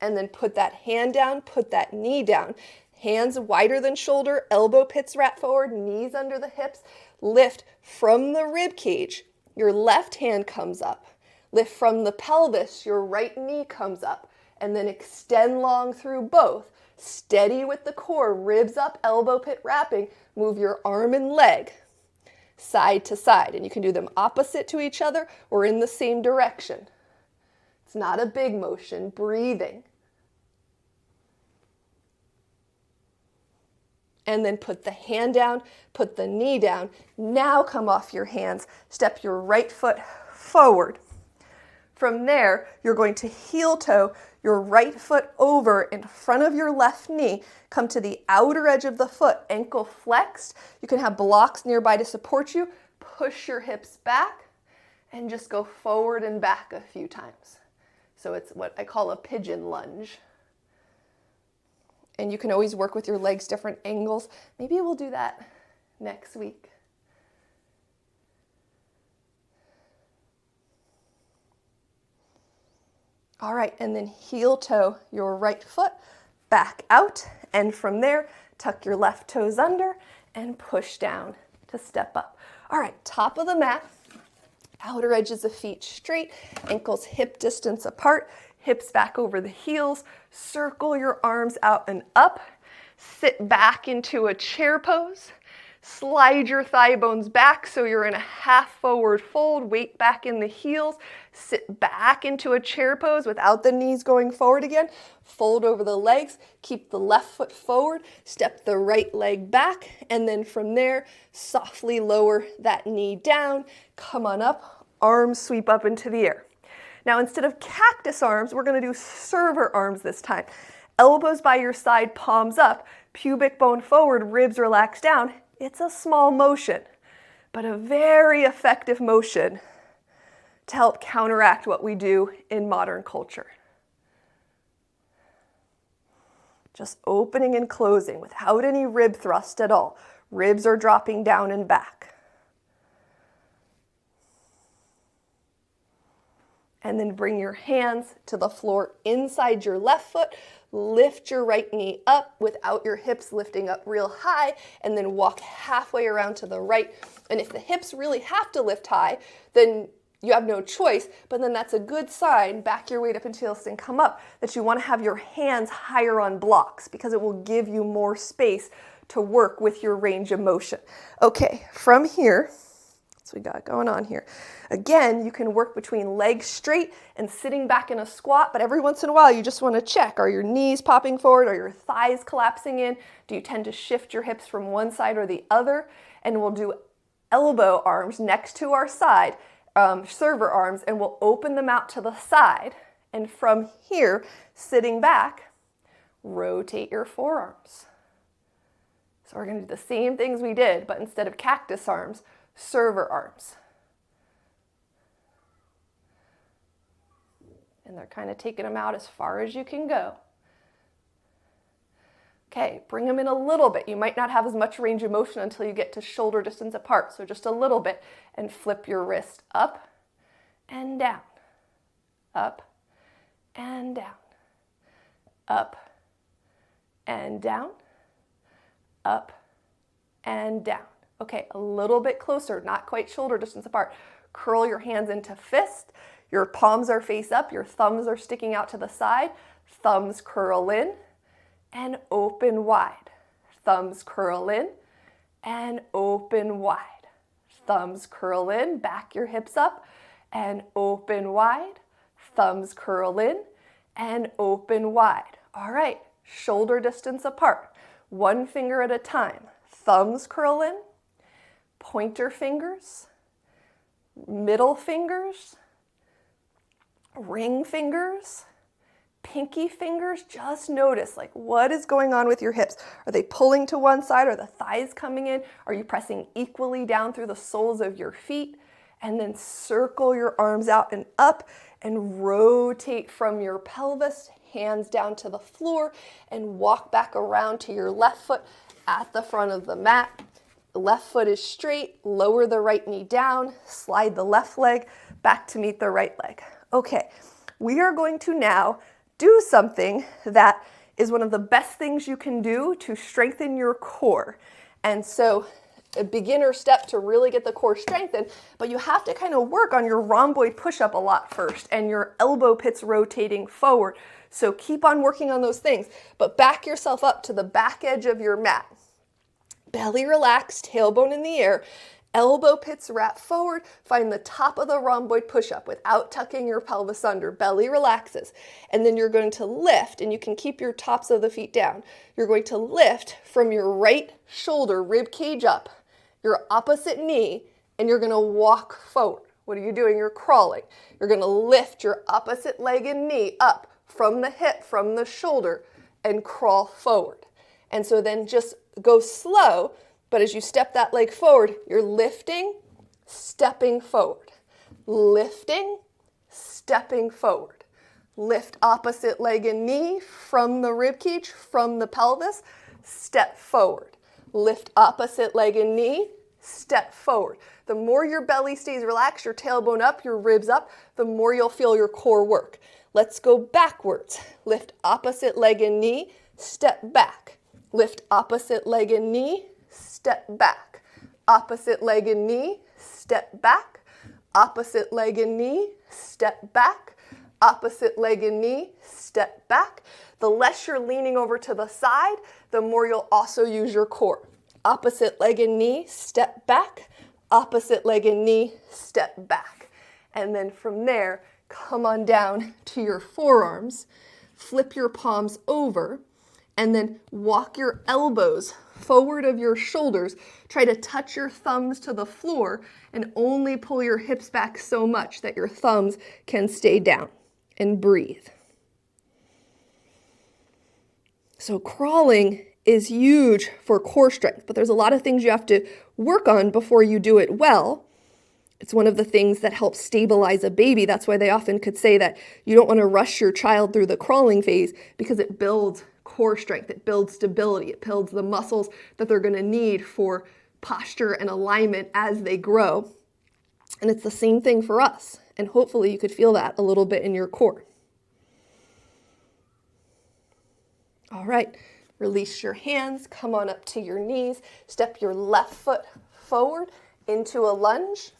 [SPEAKER 1] And then put that hand down, put that knee down. Hands wider than shoulder, elbow pits wrap forward, knees under the hips. Lift from the rib cage, your left hand comes up. Lift from the pelvis, your right knee comes up. And then extend long through both. Steady with the core, ribs up, elbow pit wrapping. Move your arm and leg side to side. And you can do them opposite to each other or in the same direction. It's not a big motion, breathing. And then put the hand down, put the knee down. Now come off your hands, step your right foot forward. From there, you're going to heel toe your right foot over in front of your left knee. Come to the outer edge of the foot, ankle flexed. You can have blocks nearby to support you. Push your hips back and just go forward and back a few times. So it's what I call a pigeon lunge. And you can always work with your legs different angles. Maybe we'll do that next week. All right, and then heel toe your right foot back out, and from there, tuck your left toes under and push down to step up. All right, top of the mat, outer edges of feet straight, ankles hip distance apart, hips back over the heels, circle your arms out and up, sit back into a chair pose, slide your thigh bones back so you're in a half forward fold, weight back in the heels, sit back into a chair pose without the knees going forward again, fold over the legs, keep the left foot forward, step the right leg back, and then from there, softly lower that knee down, come on up, arms sweep up into the air. Now instead of cactus arms, we're going to do server arms this time. Elbows by your side, palms up, pubic bone forward, ribs relax down. It's a small motion, but a very effective motion to help counteract what we do in modern culture. Just opening and closing without any rib thrust at all. Ribs are dropping down and back. And then bring your hands to the floor inside your left foot. Lift your right knee up without your hips lifting up real high, and then walk halfway around to the right. And if the hips really have to lift high, then you have no choice, but then that's a good sign, back your weight up into heels and come up, that you want to have your hands higher on blocks because it will give you more space to work with your range of motion. Okay, from here, we got going on here. Again, you can work between legs straight and sitting back in a squat, but every once in a while you just want to check, are your knees popping forward? Are your thighs collapsing in? Do you tend to shift your hips from one side or the other? And we'll do elbow arms next to our side, server arms, and we'll open them out to the side. And from here, sitting back, rotate your forearms. So we're going to do the same things we did, but instead of cactus arms, server arms. And they're kind of taking them out as far as you can go. Okay, bring them in a little bit. You might not have as much range of motion until you get to shoulder distance apart, so just a little bit. And flip your wrist up and down, up and down, up and down, up and down. Okay, a little bit closer, not quite shoulder distance apart. Curl your hands into fist. Your palms are face up. Your thumbs are sticking out to the side. Thumbs curl in and open wide. Thumbs curl in and open wide. Thumbs curl in, back your hips up and open wide. Thumbs curl in and open wide. All right, shoulder distance apart. One finger at a time. Thumbs curl in. Pointer fingers, middle fingers, ring fingers, pinky fingers. Just notice, like, what is going on with your hips? Are they pulling to one side? Are the thighs coming in? Are you pressing equally down through the soles of your feet? And then circle your arms out and up and rotate from your pelvis, hands down to the floor, and walk back around to your left foot at the front of the mat. The left foot is straight, lower the right knee down, slide the left leg back to meet the right leg. Okay, we are going to now do something that is one of the best things you can do to strengthen your core. And so a beginner step to really get the core strengthened, but you have to kind of work on your rhomboid push-up a lot first and your elbow pits rotating forward. So keep on working on those things, but back yourself up to the back edge of your mat. Belly relaxed, tailbone in the air, elbow pits wrap forward, find the top of the rhomboid push-up without tucking your pelvis under. Belly relaxes. And then you're going to lift, and you can keep your tops of the feet down. You're going to lift from your right shoulder, rib cage up, your opposite knee, and you're going to walk forward. What are you doing? You're crawling. You're going to lift your opposite leg and knee up from the hip, from the shoulder, and crawl forward. And so then just go slow, but as you step that leg forward, you're lifting, stepping forward. Lifting, stepping forward. Lift opposite leg and knee from the rib cage, from the pelvis, step forward. Lift opposite leg and knee, step forward. The more your belly stays relaxed, your tailbone up, your ribs up, the more you'll feel your core work. Let's go backwards. Lift opposite leg and knee, step back. Lift opposite leg and knee, step back. Opposite leg and knee, step back. Opposite leg and knee, step back. Opposite leg and knee, step back. The less you're leaning over to the side, the more you'll also use your core. Opposite leg and knee, step back. Opposite leg and knee, step back. And then from there, come on down to your forearms, flip your palms over, and then walk your elbows forward of your shoulders. Try to touch your thumbs to the floor and only pull your hips back so much that your thumbs can stay down. And breathe. So crawling is huge for core strength, but there's a lot of things you have to work on before you do it well. It's one of the things that helps stabilize a baby. That's why they often could say that you don't want to rush your child through the crawling phase, because it builds core strength, it builds stability, it builds the muscles that they're going to need for posture and alignment as they grow. And it's the same thing for us. And hopefully you could feel that a little bit in your core. All right, release your hands, come on up to your knees, step your left foot forward into a lunge.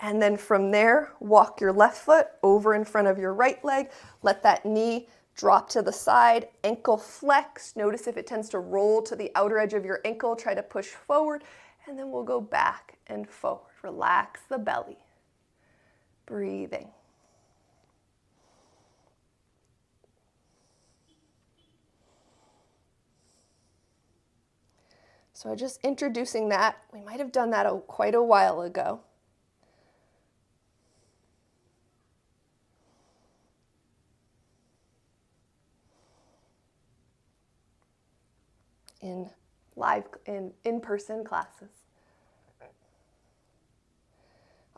[SPEAKER 1] And then from there, walk your left foot over in front of your right leg. Let that knee drop to the side, ankle flex. Notice if it tends to roll to the outer edge of your ankle, try to push forward, and then we'll go back and forward. Relax the belly. Breathing. So just introducing that. We might have done that quite a while ago. In-person classes.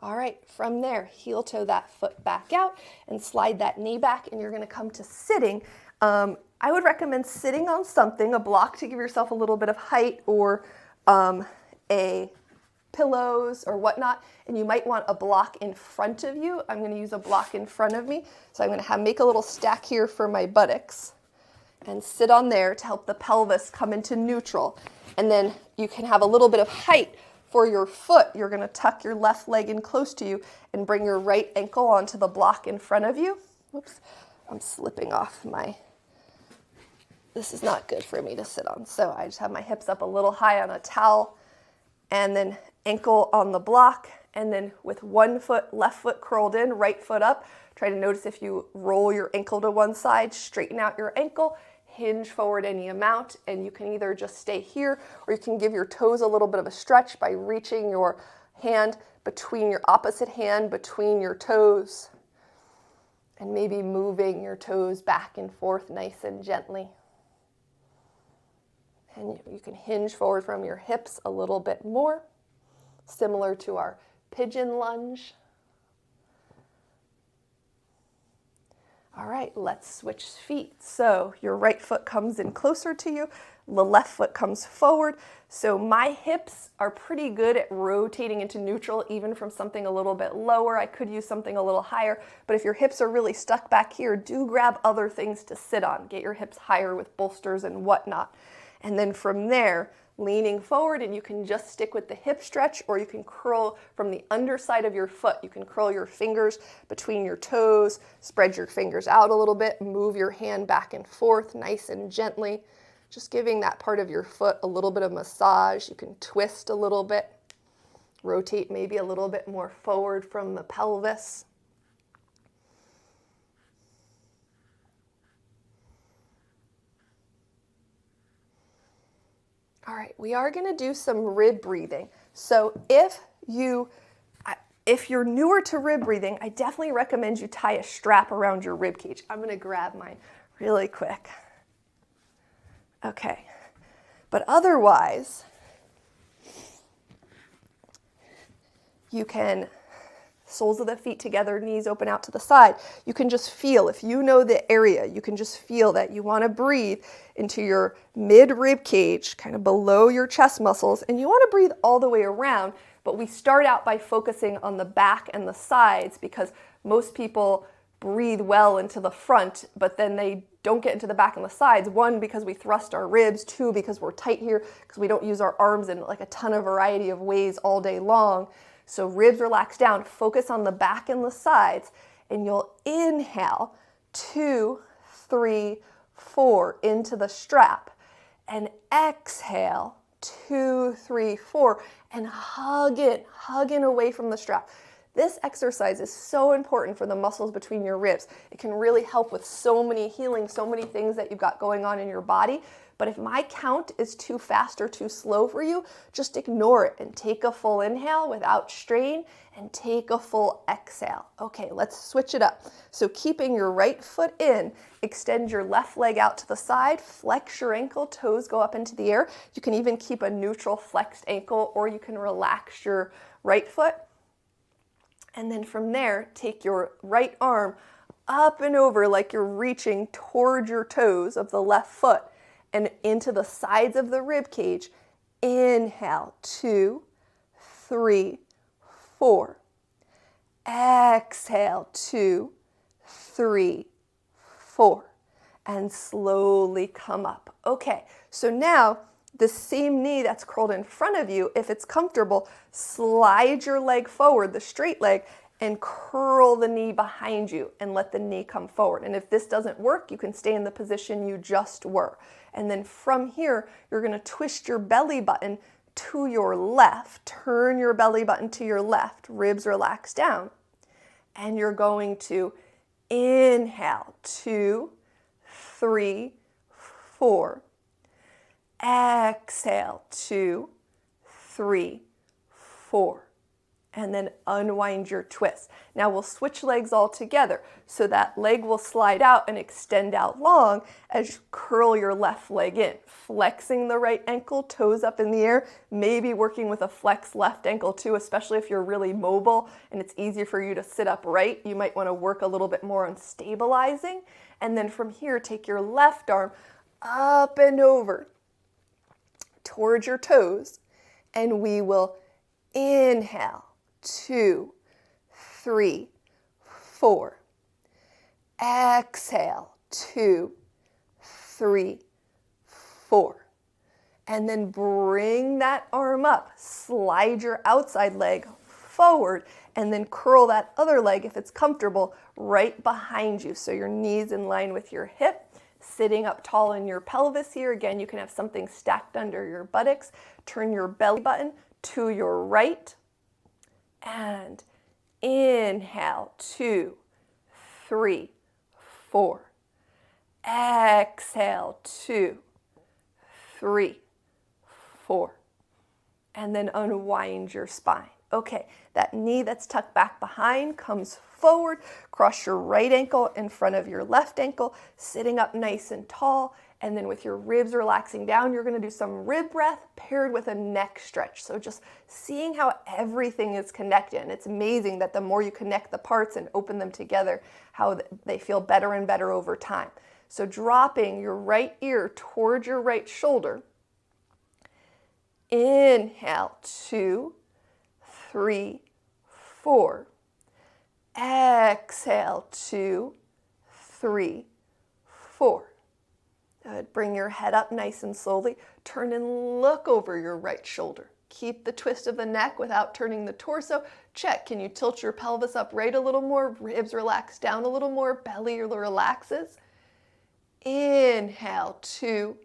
[SPEAKER 1] All right, from there, heel toe that foot back out and slide that knee back, and you're going to come to sitting. I would recommend sitting on something, a block to give yourself a little bit of height, or a pillows or whatnot, and you might want a block in front of you. I'm going to use a block in front of me, so I'm going to make a little stack here for my buttocks and sit on there to help the pelvis come into neutral. And then you can have a little bit of height for your foot. You're going to tuck your left leg in close to you and bring your right ankle onto the block in front of you. Whoops, I'm slipping off this is not good for me to sit on. So I just have my hips up a little high on a towel, and then ankle on the block, and then with one foot, left foot curled in, right foot up. Try to notice if you roll your ankle to one side, straighten out your ankle, hinge forward any amount, and you can either just stay here, or you can give your toes a little bit of a stretch by reaching your hand between your opposite hand between your toes, and maybe moving your toes back and forth nice and gently. And you can hinge forward from your hips a little bit more, similar to our pigeon lunge. All right, let's switch feet. So your right foot comes in closer to you, the left foot comes forward. So my hips are pretty good at rotating into neutral, even from something a little bit lower. I could use something a little higher, but if your hips are really stuck back here, do grab other things to sit on. Get your hips higher with bolsters and whatnot. And then from there, leaning forward, and you can just stick with the hip stretch, or you can curl from the underside of your foot. You can curl your fingers between your toes, spread your fingers out a little bit, move your hand back and forth nice and gently, just giving that part of your foot a little bit of massage. You can twist a little bit, rotate maybe a little bit more forward from the pelvis. All right, we are going to do some rib breathing. So if you're newer to rib breathing, I definitely recommend you tie a strap around your rib cage. I'm going to grab mine really quick. Okay, but otherwise, you can soles of the feet together, knees open out to the side. You can just feel, if you know the area, you can just feel that you want to breathe into your mid-rib cage, kind of below your chest muscles, and you want to breathe all the way around, but we start out by focusing on the back and the sides because most people breathe well into the front, but then they don't get into the back and the sides. One, because we thrust our ribs. Two, because we're tight here, because we don't use our arms in like a ton of variety of ways all day long. So ribs relax down, focus on the back and the sides, and you'll inhale 2, 3, 4 into the strap, and exhale 2, 3, 4, and hug in away from the strap. This exercise is so important for the muscles between your ribs. It can really help with so many healing, so many things that you've got going on in your body. But if my count is too fast or too slow for you, just ignore it and take a full inhale without strain and take a full exhale. Okay, let's switch it up. So keeping your right foot in, extend your left leg out to the side, flex your ankle, toes go up into the air. You can even keep a neutral flexed ankle, or you can relax your right foot. And then from there, take your right arm up and over like you're reaching towards your toes of the left foot and into the sides of the rib cage. Inhale, 2, 3, 4. Exhale, 2, 3, 4. And slowly come up. Okay, so now the same knee that's curled in front of you, if it's comfortable, slide your leg forward, the straight leg, and curl the knee behind you and let the knee come forward. And if this doesn't work, you can stay in the position you just were. And then from here, you're going to twist your belly button to your left. Turn your belly button to your left. Ribs relax down. And you're going to inhale, 2, 3, 4. Exhale, 2, 3, 4. And then unwind your twist. Now we'll switch legs all together. So that leg will slide out and extend out long as you curl your left leg in. Flexing the right ankle, toes up in the air, maybe working with a flexed left ankle too, especially if you're really mobile and it's easier for you to sit upright. You might want to work a little bit more on stabilizing. And then from here, take your left arm up and over towards your toes, and we will inhale, 2, 3, 4. Exhale, 2, 3, 4. And then bring that arm up. Slide your outside leg forward and then curl that other leg, if it's comfortable, right behind you. So your knees in line with your hip. Sitting up tall in your pelvis here. Again, you can have something stacked under your buttocks. Turn your belly button to your right. And inhale, 2, 3, 4. Exhale, 2, 3, 4. And then unwind your spine. Okay, that knee that's tucked back behind comes forward. Cross your right ankle in front of your left ankle, sitting up nice and tall. And then with your ribs relaxing down, you're going to do some rib breath paired with a neck stretch. So just seeing how everything is connected. And it's amazing that the more you connect the parts and open them together, how they feel better and better over time. So dropping your right ear towards your right shoulder. Inhale, 2, 3, 4. Exhale, 2, 3, 4. Good. Bring your head up nice and slowly. Turn and look over your right shoulder. Keep the twist of the neck without turning the torso. Check. Can you tilt your pelvis up right a little more? Ribs relax down a little more. Belly relaxes. Inhale, 2,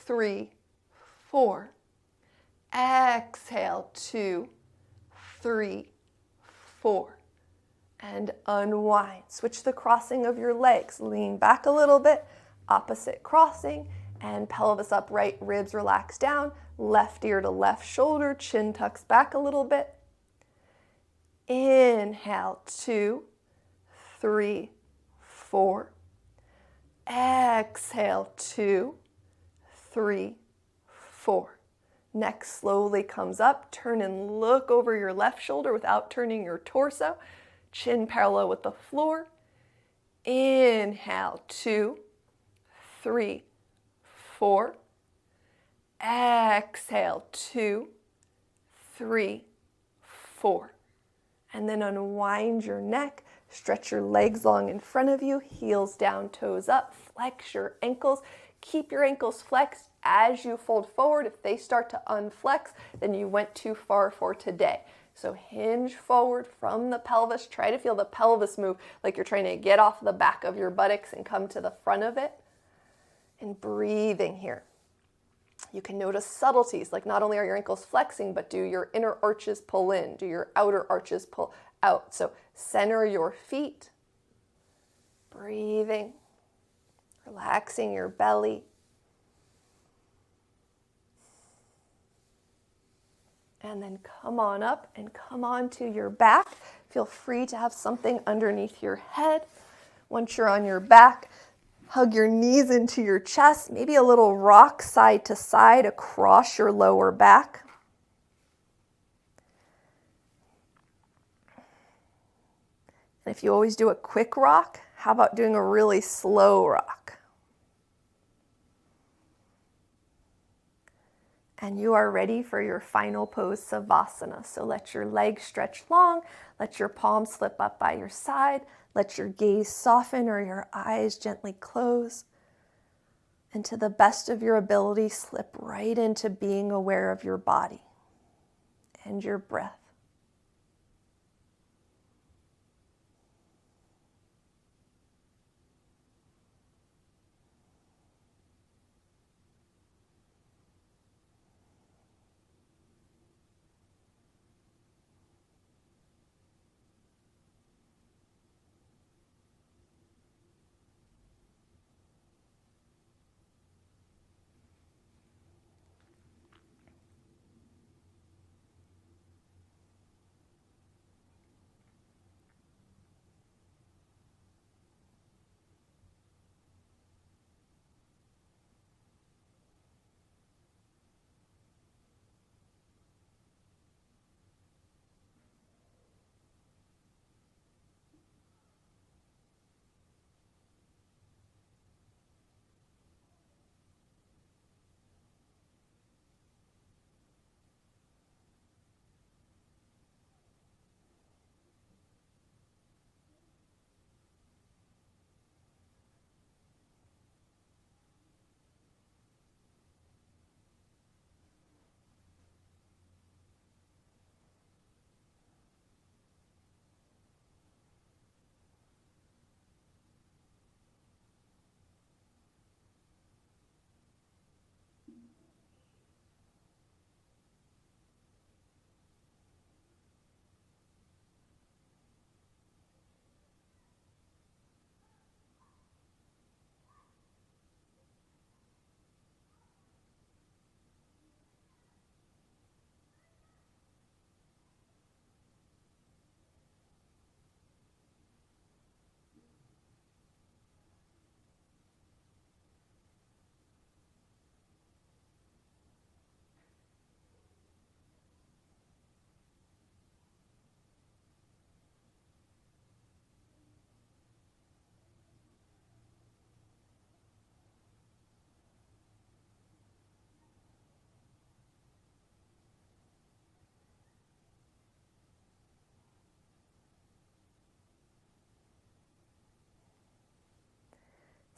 [SPEAKER 1] 3, 4. Exhale, 2, 3, 4. And unwind. Switch the crossing of your legs. Lean back a little bit. Opposite crossing. And pelvis upright, ribs relax down. Left ear to left shoulder. Chin tucks back a little bit. Inhale, 2, 3, 4. Exhale, 2, 3, 4. Neck slowly comes up. Turn and look over your left shoulder without turning your torso. Chin parallel with the floor. Inhale, 2, 3, 4. Exhale, 2, 3, 4. And then unwind your neck. Stretch your legs long in front of you. Heels down, toes up. Flex your ankles. Keep your ankles flexed as you fold forward. If they start to unflex, then you went too far for today. So hinge forward from the pelvis. Try to feel the pelvis move like you're trying to get off the back of your buttocks and come to the front of it. And breathing here. You can notice subtleties, like not only are your ankles flexing, but do your inner arches pull in? Do your outer arches pull out? So center your feet. Breathing. Relaxing your belly. And then come on up and come on to your back. Feel free to have something underneath your head. Once you're on your back, hug your knees into your chest, maybe a little rock side to side across your lower back. And if you always do a quick rock, how about doing a really slow rock? And you are ready for your final pose, Savasana. So let your legs stretch long, let your palms slip up by your side, let your gaze soften or your eyes gently close. And to the best of your ability, slip right into being aware of your body and your breath.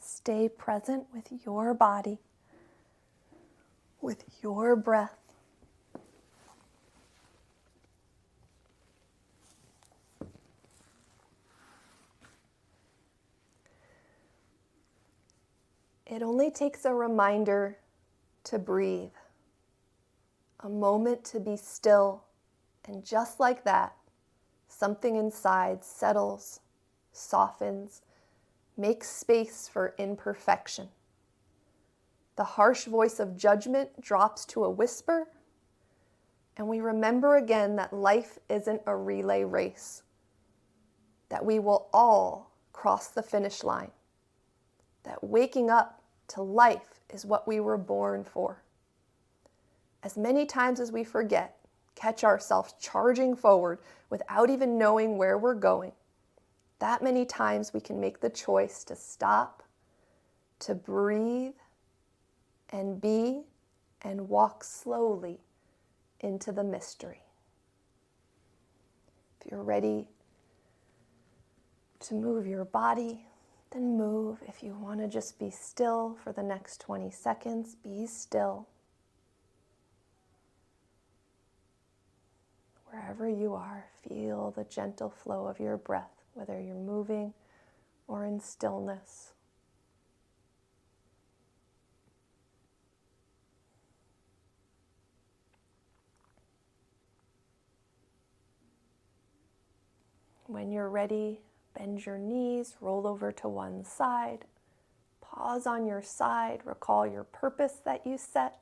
[SPEAKER 1] Stay present with your body, with your breath. It only takes a reminder to breathe, a moment to be still, and just like that, something inside settles, softens, makes space for imperfection. The harsh voice of judgment drops to a whisper, and we remember again that life isn't a relay race, that we will all cross the finish line, that waking up to life is what we were born for. As many times as we forget, catch ourselves charging forward without even knowing where we're going, that many times we can make the choice to stop, to breathe, and be, and walk slowly into the mystery. If you're ready to move your body, then move. If you want to just be still for the next 20 seconds, be still. Wherever you are, feel the gentle flow of your breath, whether you're moving or in stillness. When you're ready, bend your knees, roll over to one side, pause on your side, recall your purpose that you set.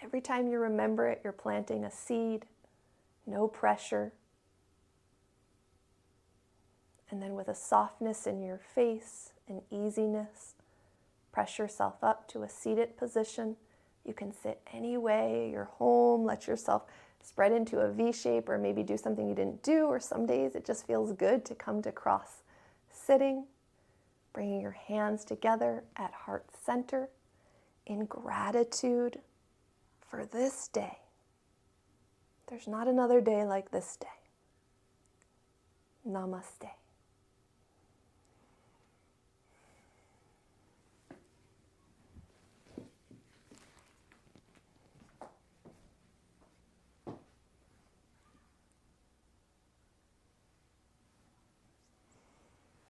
[SPEAKER 1] Every time you remember it, you're planting a seed, no pressure. And then with a softness in your face and easiness, press yourself up to a seated position. You can sit any way, you're home, let yourself spread into a V shape, or maybe do something you didn't do, or some days it just feels good to come to cross sitting, bringing your hands together at heart center in gratitude for this day. There's not another day like this day. Namaste.